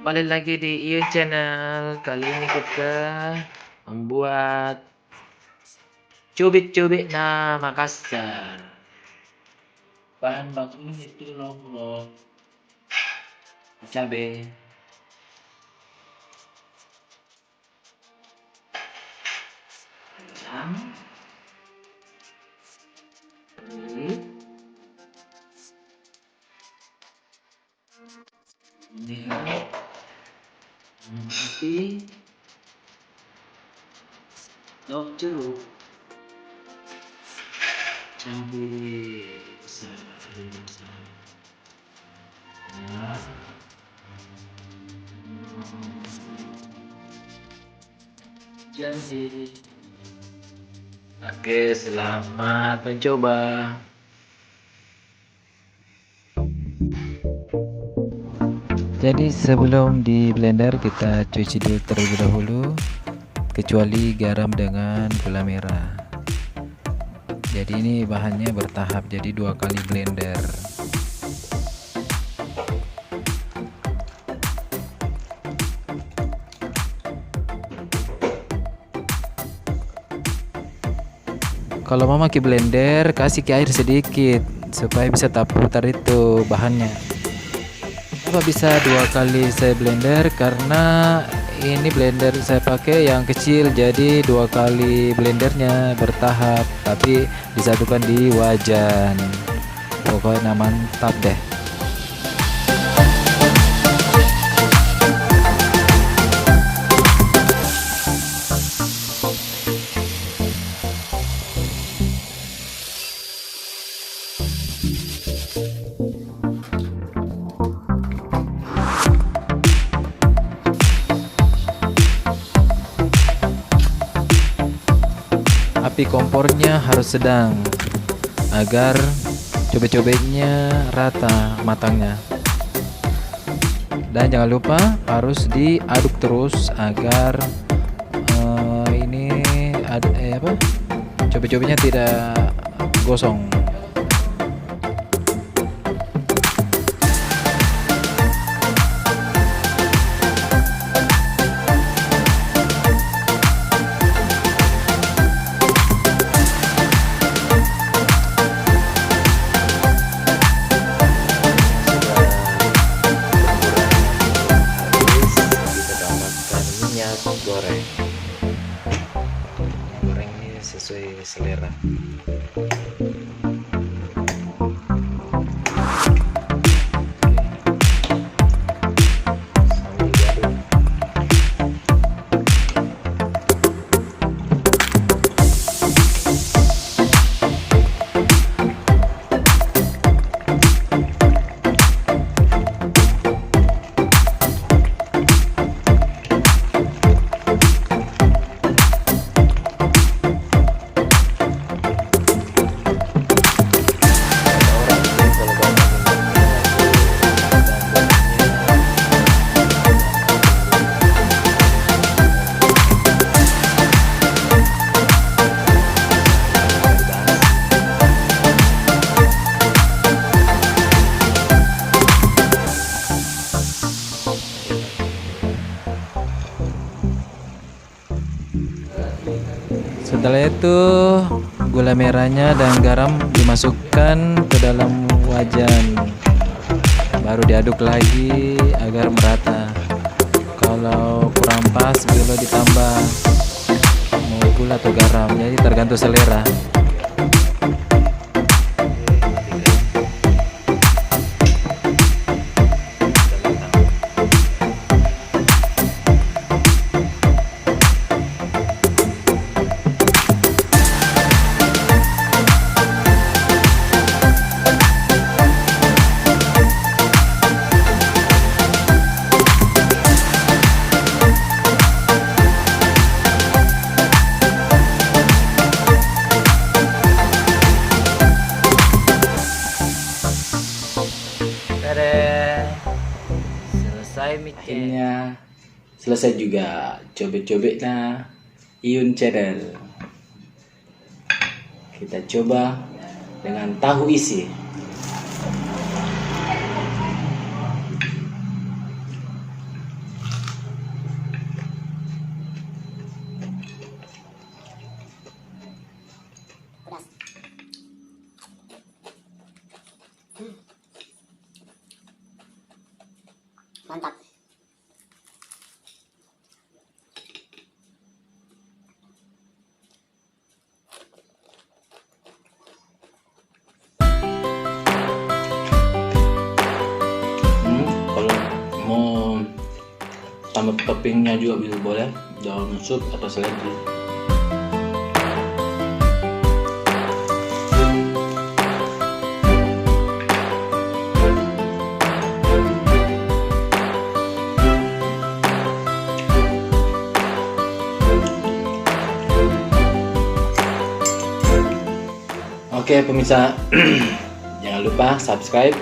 Kembali lagi di Iu Channel. Kali ini kita membuat cubit-cubit Makassar. Bahan bakunya itu lombok, cabai, kacang, kunyit, merah, putih, daun jeruk, cabai besar, ya, jahe. Oke, selamat mencoba. Jadi sebelum di blender kita cuci dulu terlebih dahulu, kecuali garam dengan gula merah. Jadi ini bahannya bertahap, jadi 2 kali blender. Kalau mau pakai blender, kasih ke air sedikit supaya bisa putar itu bahannya. Kenapa bisa 2 kali saya blender? Karena ini blender saya pakai yang kecil, jadi 2 kali blendernya bertahap, tapi disatukan di wajan. Pokoknya mantap deh. Api kompornya harus sedang agar cobek-cobeknya rata matangnya, dan jangan lupa harus diaduk terus agar cobek-cobeknya tidak gosong. Goreng ini sesuai selera. Setelah itu gula merahnya dan garam dimasukkan ke dalam wajan, baru diaduk lagi agar merata. Kalau kurang pas boleh ditambah mau gula atau garam, jadi tergantung selera. Selesai akhirnya selesai juga cobek-cobeknya Iun Channel. Kita coba dengan tahu isi. Mantap. Kalau mau tambah toppingnya juga bisa boleh, daun sup atau seledri. Oke pemirsa, jangan lupa subscribe,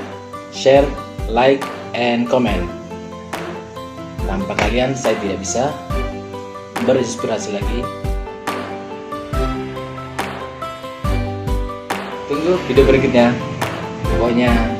share, like, and comment. Tanpa kalian saya tidak bisa berinspirasi lagi. Tunggu video berikutnya. Pokoknya